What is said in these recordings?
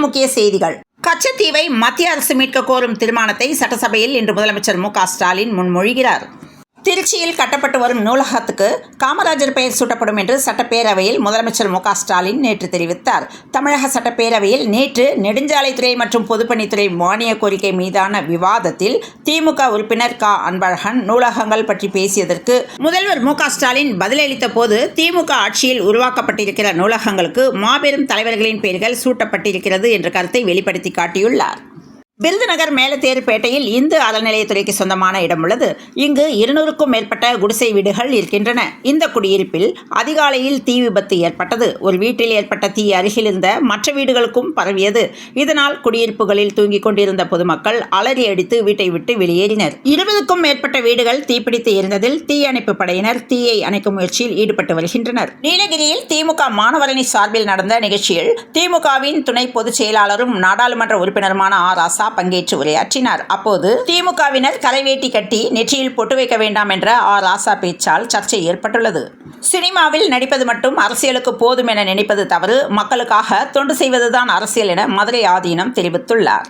முக்கிய செய்திகள். கச்சத்தீவை மத்திய அரசு மீட்க கோரும் தீர்மானத்தை சட்டசபையில் இன்று முதலமைச்சர் மு.க.ஸ்டாலின் முன்மொழிகிறார். திருச்சியில் கட்டப்பட்டு வரும் நூலகத்துக்கு காமராஜர் பெயர் சூட்டப்படும் என்று சட்டப்பேரவையில் முதலமைச்சர் மு.க.ஸ்டாலின் நேற்று தெரிவித்தார். தமிழக சட்டப்பேரவையில் நேற்று நெடுஞ்சாலைத்துறை மற்றும் பொதுப்பணித்துறை மானிய கோரிக்கை மீதான விவாதத்தில் திமுக உறுப்பினர் க. அன்பழகன் நூலகங்கள் பற்றி பேசியதற்கு முதல்வர் மு.க.ஸ்டாலின் பதிலளித்த போது, திமுக ஆட்சியில் உருவாக்கப்பட்டிருக்கிற நூலகங்களுக்கு மாபெரும் தலைவர்களின் பெயர்கள் சூட்டப்பட்டிருக்கிறது என்ற கருத்தை வெளிப்படுத்தி காட்டியுள்ளார். விருதுநகர் மேலத்தேருப்பேட்டையில் இந்து அறநிலையத்துறைக்கு சொந்தமான இடம் உள்ளது. இங்கு 200க்கும் மேற்பட்ட குடிசை வீடுகள் இருக்கின்றன. இந்த குடியிருப்பில் அதிகாலையில் தீ விபத்து ஏற்பட்டது. ஒரு வீட்டில் ஏற்பட்ட தீ அருகில் இருந்த மற்ற வீடுகளுக்கும் பரவியது. இதனால் குடியிருப்புகளில் தூங்கிக் கொண்டிருந்த பொதுமக்கள் அலறி அடித்து வீட்டை விட்டு வெளியேறினர். 20க்கும் மேற்பட்ட வீடுகள் தீப்பிடித்து எரிந்ததில் தீயணைப்பு படையினர் தீயை அணைக்கும் முயற்சியில் ஈடுபட்டு வருகின்றனர். நீலகிரியில் திமுக மாணவரணி சார்பில் நடந்த நிகழ்ச்சியில் திமுகவின் துணை பொதுச் செயலாளரும் நாடாளுமன்ற உறுப்பினருமான ஆர். ராசா பங்கேற்று உரையாற்றினார். அப்போது திமுகவினர் கரைவேட்டி கட்டி நெற்றியில் பொட்டு வைக்க வேண்டாம் என்ற ஆர். ராசா பேச்சால் சர்ச்சை ஏற்பட்டுள்ளது. சினிமாவில் நடிப்பது மட்டும் அரசியலுக்கு போதும் என நினைப்பது தவறு. மக்களுக்காக தொண்டு செய்வதுதான் அரசியல் என மதுரை ஆதீனம் தெரிவித்துள்ளார்.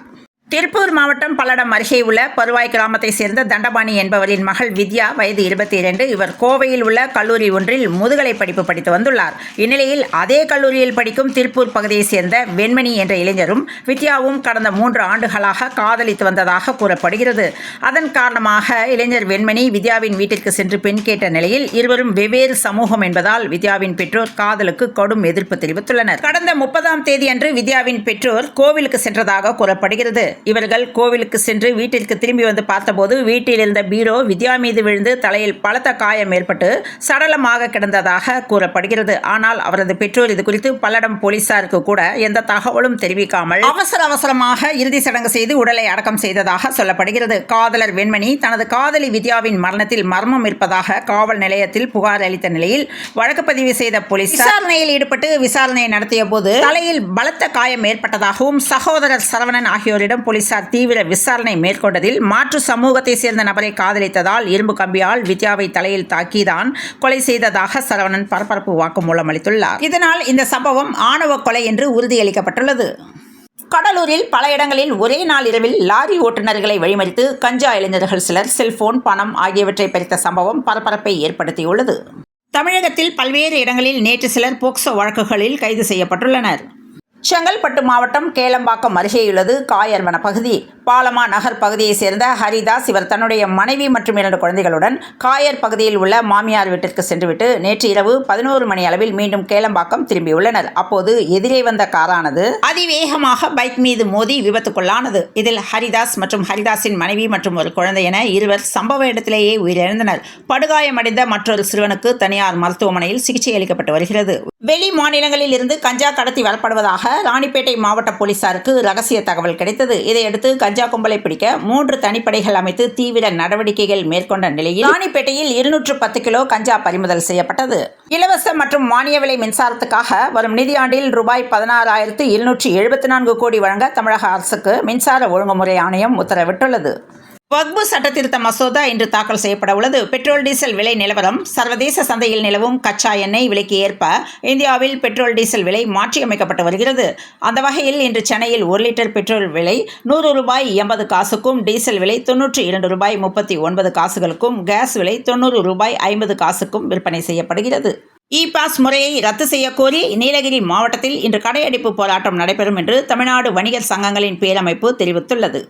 திருப்பூர் மாவட்டம் பல்லடம் அருகே உள்ள பருவாய் கிராமத்தை சேர்ந்த தண்டபாணி என்பவரின் மகள் வித்யா வயது 22. இவர் கோவையில் உள்ள கல்லூரி ஒன்றில் முதுகலை படிப்பு படித்து வந்துள்ளார். இந்நிலையில் அதே கல்லூரியில் படிக்கும் திருப்பூர் பகுதியைச் சேர்ந்த வெண்மணி என்ற இளைஞரும் வித்யாவும் கடந்த 3 ஆண்டுகளாக காதலித்து வந்ததாக கூறப்படுகிறது. அதன் காரணமாக இளைஞர் வெண்மணி வித்யாவின் வீட்டிற்கு சென்று பெண் கேட்ட நிலையில் இருவரும் வெவ்வேறு சமூகம் என்பதால் வித்யாவின் பெற்றோர் காதலுக்கு கடும் எதிர்ப்பு தெரிவித்துள்ளனர். கடந்த 30ஆம் தேதி அன்று வித்யாவின் பெற்றோர் கோவிலுக்கு சென்றதாக கூறப்படுகிறது. இவர்கள் கோவிலுக்கு சென்று வீட்டிற்கு திரும்பி வந்து பார்த்தபோது வீட்டில் இருந்த பீரோ வித்யா மீது விழுந்து தலையில் பலத்த காயம் ஏற்பட்டு சடலமாக கிடந்ததாக கூறப்படுகிறது. ஆனால் அவரது பெற்றோர் இது குறித்து பல்லடம் போலீசாருக்கு கூட எந்த தகவலும் தெரிவிக்காமல் அவசரமாக இறுதி சடங்கு செய்து உடலை அடக்கம் செய்ததாக சொல்லப்படுகிறது. காதலர் வெண்மணி தனது காதலி வித்யாவின் மரணத்தில் மர்மம் இருப்பதாக காவல் நிலையத்தில் புகார் அளித்த நிலையில் வழக்கு பதிவு செய்த போலீசார் விசாரணையில் ஈடுபட்டு விசாரணை நடத்திய போது தலையில் பலத்த காயம் ஏற்பட்டதாகவும் சகோதரர் சரவணன் ஆகியோரிடம் போலீசார் தீவிர விசாரணை மேற்கொண்டதில் மாற்று சமூகத்தை சேர்ந்த நபரை காதலித்ததால் இரும்பு கம்பியால் வித்யாவை தலையில் தாக்கிதான் கொலை செய்ததாக சரவணன் பரபரப்பு வாக்குமூலம் அளித்துள்ளார். இதனால் இந்த சம்பவம் ஆணவ கொலை என்று உறுதியளிக்கப்பட்டுள்ளது. கடலூரில் பல இடங்களில் ஒரே நாள் இரவில் லாரி ஓட்டுநர்களை வழிமறித்து கஞ்சா இளைஞர்கள் சிலர் செல்போன், பணம் ஆகியவற்றை பறித்த சம்பவம் பரபரப்பை ஏற்படுத்தியுள்ளது. தமிழகத்தில் பல்வேறு இடங்களில் நேற்று சிலர் போக்சோ வழக்குகளில் கைது செய்யப்பட்டுள்ளனர். செங்கல்பட்டு மாவட்டம் கேளம்பாக்கம் அருகேயுள்ளது காயர் வனப்பகுதி. பாலமா நகர் பகுதியைச் சேர்ந்த ஹரிதாஸ் இவர் தன்னுடைய மனைவி மற்றும் 2 குழந்தைகளுடன் காயர் பகுதியில் உள்ள மாமியார் வீட்டிற்கு சென்றுவிட்டு நேற்று இரவு 11 மணி அளவில் மீண்டும் கேளம்பாக்கம் திரும்பியுள்ளனர். அப்போது எதிரே வந்த காரானது அதிவேகமாக பைக் மீது மோதி விபத்துக்குள்ளானது. இதில் ஹரிதாஸ் மற்றும் ஹரிதாஸின் மனைவி மற்றும் ஒரு குழந்தை என இருவர் சம்பவ இடத்திலேயே உயிரிழந்தனர். படுகாயமடைந்த மற்றொரு சிறுவனுக்கு தனியார் மருத்துவமனையில் சிகிச்சை அளிக்கப்பட்டு வருகிறது. வெளி மாநிலங்களில் இருந்து கஞ்சா கடத்தி வரப்படுவதாக ராணிப்பேட்டை மாவட்ட போலீசாருக்கு ரகசிய தகவல் கிடைத்தது. இதையடுத்து கஞ்சா கும்பலை பிடிக்க 3 தனிப்படைகள் அமைத்து தீவிர நடவடிக்கைகள் மேற்கொண்ட நிலையில் ராணிப்பேட்டையில் 210 கிலோ கஞ்சா பறிமுதல் செய்யப்பட்டது. இலவச மற்றும் மானிய விலை மின்சாரத்துக்காக வரும் நிதியாண்டில் ரூபாய் 16,774 கோடி வழங்க தமிழக அரசுக்கு மின்சார ஒழுங்குமுறை ஆணையம் உத்தரவிட்டுள்ளது. வக்பு சட்டத்திருத்த மசோதா இன்று தாக்கல் செய்யப்பட உள்ளது. பெட்ரோல் டீசல் விலை நிலவரம், சர்வதேச சந்தையில் நிலவும் கச்சா எண்ணெய் விலைக்கு ஏற்ப இந்தியாவில் பெட்ரோல் டீசல் விலை மாற்றியமைக்கப்பட்டு வருகிறது. அந்த வகையில் இன்று சென்னையில் 1 லிட்டர் பெட்ரோல் விலை 100 ரூபாய் 80 காசுக்கும், டீசல் விலை 92 ரூபாய் 39 காசுகளுக்கும், கேஸ் விலை 90 ரூபாய் 50 காசுக்கும் விற்பனை செய்யப்படுகிறது. இ-பாஸ் முறையை ரத்து செய்ய கோரி நீலகிரி மாவட்டத்தில் இன்று கடையடைப்பு போராட்டம் நடைபெறும் என்று தமிழ்நாடு வணிகர் சங்கங்களின் பேரமைப்பு தெரிவித்துள்ளது.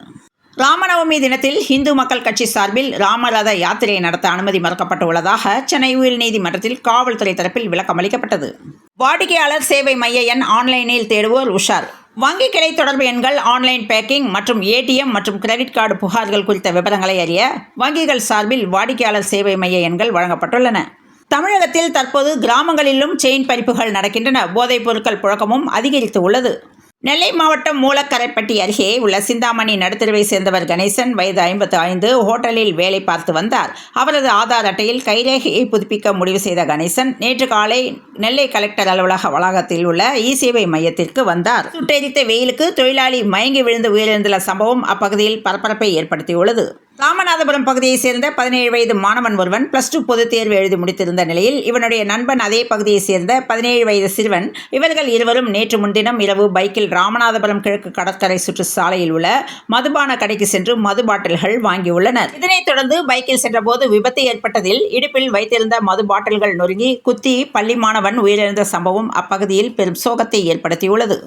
ராமநவமி தினத்தில் இந்து மக்கள் கட்சி சார்பில் ராமரத யாத்திரை நடத்த அனுமதி மறுக்கப்பட்டு உள்ளதாக சென்னை உயர்நீதிமன்றத்தில் காவல்துறை தரப்பில் விளக்கம் அளிக்கப்பட்டது. வாடிக்கையாளர் சேவை மைய எண் ஆன்லைனில் தேடுவோர் உஷார். வங்கி கிளை தொடர்பு எண்கள், ஆன்லைன் பேக்கிங் மற்றும் ஏடிஎம் மற்றும் கிரெடிட் கார்டு புகார்கள் குறித்த விவரங்களை அறிய வங்கிகள் சார்பில் வாடிக்கையாளர் சேவை மைய எண்கள் வழங்கப்பட்டுள்ளன. தமிழகத்தில் தற்போது கிராமங்களிலும் செயின் பறிப்புகள் நடக்கின்றன. போதைப் பொருட்கள் புழக்கமும் அதிகரித்து உள்ளது. நெல்லை மாவட்டம் மூலக்கரைப்பட்டி அருகே உள்ள சிந்தாமணி நடுத்தெருவை சேர்ந்தவர் கணேசன் வயது 55 ஹோட்டலில் வேலை பார்த்து வந்தார். அவரது ஆதார் அட்டையில் கைரேகையை புதுப்பிக்க முடிவு செய்த கணேசன் நேற்று காலை நெல்லை கலெக்டர் அலுவலக வளாகத்தில் உள்ள இ-சேவை மையத்திற்கு வந்தார். சுட்டெரித்த வெயிலுக்கு தொழிலாளி மயங்கி விழுந்து உயிரிழந்துள்ள சம்பவம் அப்பகுதியில் பரபரப்பை ஏற்படுத்தியுள்ளது. ராமநாதபுரம் பகுதியைச் சேர்ந்த 17 வயது மாணவன் ஒருவன் +2 பொதுத் தேர்வு எழுதி முடித்திருந்த நிலையில் இவனுடைய நண்பன் அதே பகுதியைச் சேர்ந்த 17 வயது சிறுவன் இவர்கள் இருவரும் நேற்று முன்தினம் இரவு பைக்கில் ராமநாதபுரம் கிழக்கு கடற்கரை சுற்று சாலையில் உள்ள மதுபான கடைக்கு சென்று மது பாட்டில்கள் வாங்கியுள்ளனர். இதனைத் தொடர்ந்து பைக்கில் சென்றபோது விபத்து ஏற்பட்டதில் இடுப்பில் வைத்திருந்த மது பாட்டில்கள் நொறுங்கி குத்தி பள்ளி மாணவன் உயிரிழந்த சம்பவம் அப்பகுதியில் பெரும் சோகத்தை ஏற்படுத்தியுள்ளது.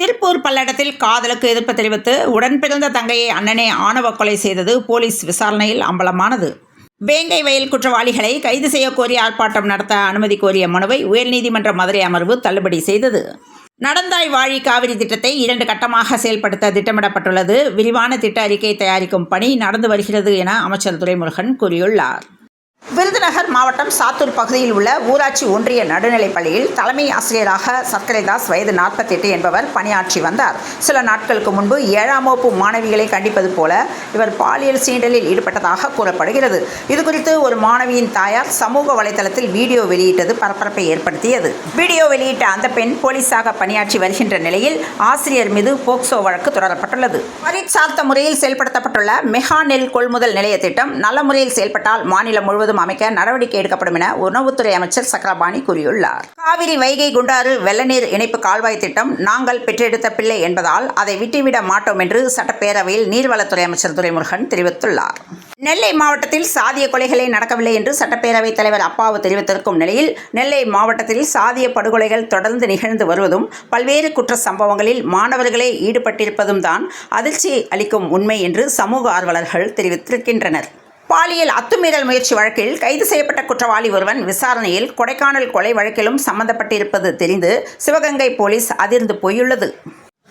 திருப்பூர் பல்லடத்தில் காதலுக்கு எதிர்ப்பு தெரிவித்து உடன் பிறந்த தங்கையை அண்ணனே ஆணவ கொலை செய்தது போலீஸ் விசாரணையில் அம்பலமானது. வேங்கை வயல் குற்றவாளிகளை கைது செய்ய கோரி ஆர்ப்பாட்டம் நடத்த அனுமதி கோரிய மனுவை உயர்நீதிமன்ற மதுரை அமர்வு தள்ளுபடி செய்தது. நடந்தாய் வாழி காவிரி திட்டத்தை 2 கட்டமாக செயல்படுத்த திட்டமிடப்பட்டுள்ளது. விரிவான திட்ட அறிக்கை தயாரிக்கும் பணி நடந்து வருகிறது என அமைச்சர் துரைமுருகன் கூறியுள்ளார். விருதுநகர் மாவட்டம் சாத்தூர் பகுதியில் உள்ள ஊராட்சி ஒன்றிய நடுநிலைப் பள்ளியில் தலைமை ஆசிரியராக சர்க்கரைதாஸ் வயது 48 என்பவர் பணியாற்றி வந்தார். சில நாட்களுக்கு முன்பு 7ஆம் வகுப்பு மாணவிகளை கண்டிப்பது போல இவர் பாலியல் சீண்டலில் ஈடுபட்டதாக கூறப்படுகிறது. இதுகுறித்து ஒரு மாணவியின் தாயார் சமூக வலைதளத்தில் வீடியோ வெளியிட்டது பரபரப்பை ஏற்படுத்தியது. வீடியோ வெளியிட்ட அந்த பெண் போலீஸாக பணியாற்றி வருகின்ற நிலையில் ஆசிரியர் மீது போக்சோ வழக்கு தொடரப்பட்டுள்ளது. பரீட்சார்த்த முறையில் செயல்படுத்தப்பட்டுள்ள மெகா நெல் கொள்முதல் நிலைய திட்டம் நல்ல முறையில் செயல்பட்டால் மாநிலம் முழுவதும் அமைக்க நடவடிக்கை எடுக்கப்படும் என உணவுத்துறை அமைச்சர் சக்கரபாணி கூறியுள்ளார். காவிரி வைகை குண்டாறு வெள்ளநீர் இணைப்பு கால்வாய் திட்டம் நாங்கள் பெற்றெடுத்த பிள்ளை என்பதால் அதை விட்டுவிட மாட்டோம் என்று சட்டப்பேரவையில் நீர்வளத்துறை அமைச்சர் துரைமுருகன் தெரிவித்துள்ளார். நெல்லை மாவட்டத்தில் சாதிய கொலைகளே நடக்கவில்லை என்று சட்டப்பேரவைத் தலைவர் அப்பாவு தெரிவித்திருக்கும் நிலையில் நெல்லை மாவட்டத்தில் சாதிய படுகொலைகள் தொடர்ந்து நிகழ்ந்து வருவதும் பல்வேறு குற்ற சம்பவங்களில் மாணவர்களே ஈடுபட்டிருப்பதும் தான் அதிர்ச்சி அளிக்கும் உண்மை என்று சமூக ஆர்வலர்கள் தெரிவித்திருக்கின்றனர். பாலியல் அத்துமீறல் முயற்சி வழக்கில் கைது செய்யப்பட்ட குற்றவாளி ஒருவன் விசாரணையில் கொடைக்கானல் கொலை வழக்கிலும் சம்பந்தப்பட்டிருப்பது தெரிந்து சிவகங்கை போலீஸ் அதிர்ந்து போயுள்ளது.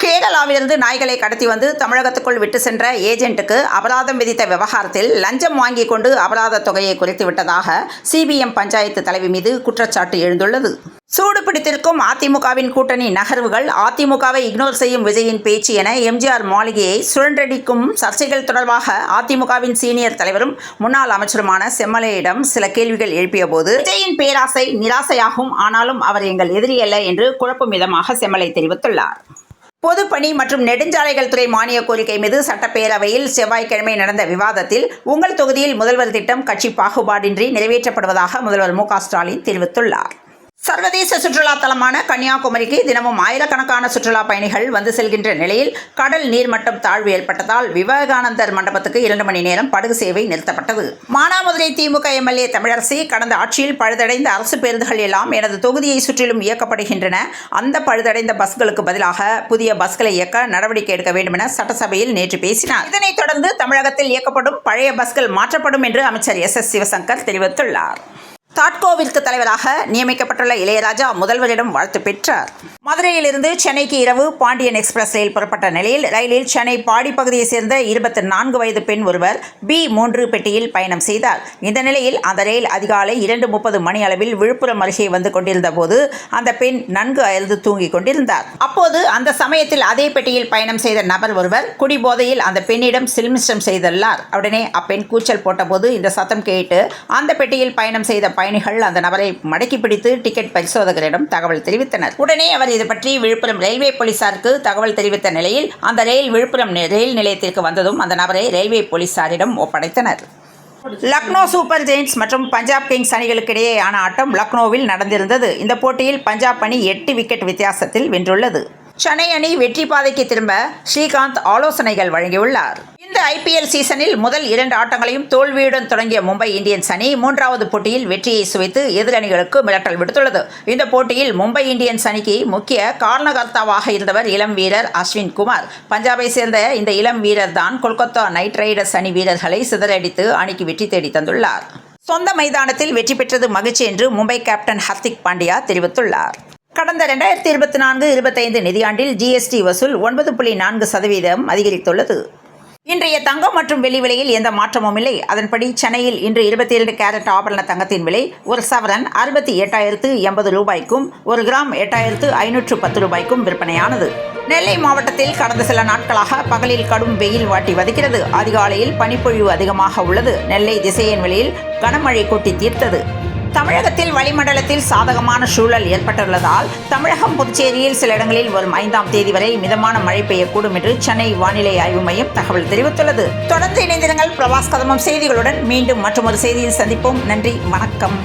கேரளாவிலிருந்து நாய்களை கடத்தி வந்து தமிழகத்துக்குள் விட்டு சென்ற ஏஜென்ட்டுக்கு அபராதம் விதித்த விவகாரத்தில் லஞ்சம் வாங்கிக் கொண்டு அபராத தொகையை குறைத்து விட்டதாக CBM பஞ்சாயத்து தலைவி மீது குற்றச்சாட்டு எழுந்துள்ளது. சூடு பிடித்திருக்கும் அதிமுகவின் கூட்டணி நகர்வுகள், அதிமுகவை இக்னோர் செய்யும் விஜயின் பேச்சு என எம்ஜிஆர் மாளிகையை சுழன்றடிக்கும் சர்ச்சைகள் தொடர்பாக அதிமுகவின் சீனியர் தலைவரும் முன்னாள் அமைச்சருமான செம்மலையிடம் சில கேள்விகள் எழுப்பிய போது விஜயின் பேராசை நிராசையாகும், ஆனாலும் அவர் எங்கள் எதிரி அல்ல என்று குழப்பும் விதமாக செம்மலை தெரிவித்துள்ளார். பொதுப்பணி மற்றும் நெடுஞ்சாலைகள் துறை மானிய கோரிக்கை மீது சட்டப்பேரவையில் செவ்வாய்க்கிழமை நடந்த விவாதத்தில் உங்கள் தொகுதியில் முதல்வர் திட்டம் கட்சி பாகுபாடின்றி நிறைவேற்றப்படுவதாக முதல்வர் மு.க. ஸ்டாலின் தெரிவித்துள்ளார். சர்வதேச சுற்றுலா தலமான கன்னியாகுமரிக்கு தினமும் ஆயிரக்கணக்கான சுற்றுலா பயணிகள் வந்து செல்கின்ற நிலையில் கடல் நீர்மட்டம் தாழ்வு ஏற்பட்டதால் விவேகானந்தர் மண்டபத்துக்கு 2 மணி நேரம் படகு சேவை நிறுத்தப்பட்டது. மானாமதுரை திமுக MLA தமிழரசி, கடந்த ஆட்சியில் பழுதடைந்த அரசு பேருந்துகள் எல்லாம் எனது தொகுதியை சுற்றிலும் இயக்கப்படுகின்றன. அந்த பழுதடைந்த பஸ்களுக்கு பதிலாக புதிய பஸ்களை இயக்க நடவடிக்கை எடுக்க வேண்டும் என சட்டசபையில் நேற்று பேசினார். இதனைத் தொடர்ந்து தமிழகத்தில் இயக்கப்படும் பழைய பஸ்கள் மாற்றப்படும் என்று அமைச்சர் S.S. சிவசங்கர் தெரிவித்துள்ளார். தாட்கோவிற்கு தலைவராக நியமிக்கப்பட்டுள்ள இளையராஜா முதல்வரிடம் வாழ்த்து பெற்றார். மதுரையிலிருந்து சென்னைக்கு இரவு பாண்டியன் எக்ஸ்பிரஸ் ரயில் புறப்பட்ட நிலையில் ரயிலில் சென்னை பாடி பகுதியைச் சேர்ந்த 24 வயது பெண் ஒருவர் B3 பெட்டியில் பயணம் செய்தார். இந்த நிலையில் அந்த ரயில் அதிகாலை 2:30 மணி அளவில் விழுப்புரம் அருகே வந்து கொண்டிருந்த போது அந்த பெண் நன்கு அயர்ந்து தூங்கிக் கொண்டிருந்தார். அப்போது அந்த சமயத்தில் அதே பெட்டியில் பயணம் செய்த நபர் ஒருவர் குடிபோதையில் அந்த பெண்ணிடம் சில்மிஷம் செய்துள்ளார். உடனே அப்பெண் கூச்சல் போட்டபோது இந்த சத்தம் கேட்டு அந்த பெட்டியில் பயணம் செய்த பயணிகள் அந்த நபரை மடக்கி பிடித்து டிக்கெட் பரிசோதகரிடம் தகவல் தெரிவித்தனர். உடனே அவர் இது பற்றி விழுப்புரம் ரயில்வே போலீசாருக்கு தகவல் தெரிவித்த நிலையில் அந்த ரயில் விழுப்புரம் ரயில் நிலையத்திற்கு வந்ததும் அந்த நபரை ரயில்வே போலீசாரிடம் ஒப்படைத்தனர். லக்னோ சூப்பர் ஜெயின்ட்ஸ் மற்றும் பஞ்சாப் கிங்ஸ் அணிகளுக்கிடையேயான ஆட்டம் லக்னோவில் நடந்திருந்தது. இந்த போட்டியில் பஞ்சாப் அணி 8 விக்கெட் வித்தியாசத்தில் வென்றுள்ளது. சென்னை அணி வெற்றி பாதைக்கு திரும்ப ஸ்ரீகாந்த் ஆலோசனைகள் வழங்கியுள்ளார். இந்த IPL சீசனில் முதல் 2 ஆட்டங்களையும் தோல்வியுடன் தொடங்கிய மும்பை இந்தியன்ஸ் அணி 3வது போட்டியில் வெற்றியை சுவைத்து எதிரணிகளுக்கு மிரட்டல் விடுத்துள்ளது. இந்த போட்டியில் மும்பை இந்தியன்ஸ் அணிக்கு முக்கிய காரணகர்த்தாவாக இருந்தவர் இளம் வீரர் அஸ்வின் குமார். பஞ்சாபை சேர்ந்த இந்த இளம் வீரர் தான் கொல்கத்தா நைட் ரைடர்ஸ் அணி வீரர்களை சிதறடித்து அணிக்கு வெற்றி தேடி தந்துள்ளார். சொந்த மைதானத்தில் வெற்றி பெற்றது மகிழ்ச்சி என்று மும்பை கேப்டன் ஹர்திக் பாண்டியா தெரிவித்துள்ளார். கடந்த 2024-25 நிதியாண்டில் GST வசூல் 9.4% அதிகரித்துள்ளது. இன்றைய தங்கம் மற்றும் வெள்ளி விலையில் எந்த மாற்றமும் இல்லை. அதன்படி சென்னையில் இன்று 22 கேரட் ஆபரண தங்கத்தின் விலை ஒரு சவரன் 68,080 ரூபாய்க்கும் 1 கிராம் 8,510 ரூபாய்க்கும் விற்பனையானது. நெல்லை மாவட்டத்தில் கடந்த சில நாட்களாக பகலில் கடும் வெயில் வாட்டி வதைக்கிறது. அதிகாலையில் பனிப்பொழிவு அதிகமாக உள்ளது. நெல்லை திசையன் வெளியில் கனமழை கொட்டி தீர்த்தது. தமிழகத்தில் வளிமண்டலத்தில் சாதகமான சூழல் ஏற்பட்டுள்ளதால் தமிழகம் புதுச்சேரியில் சில இடங்களில் வரும் 5ஆம் தேதி வரை மிதமான மழை பெய்யக்கூடும் என்று சென்னை வானிலை ஆய்வு மையம் தகவல் தெரிவித்துள்ளது. தொடர்ந்து இணைந்திருங்கள் பிரபாஸ் கதம்பம் செய்திகளுடன். மீண்டும் மற்றொரு செய்தியில் சந்திப்போம். நன்றி, வணக்கம்.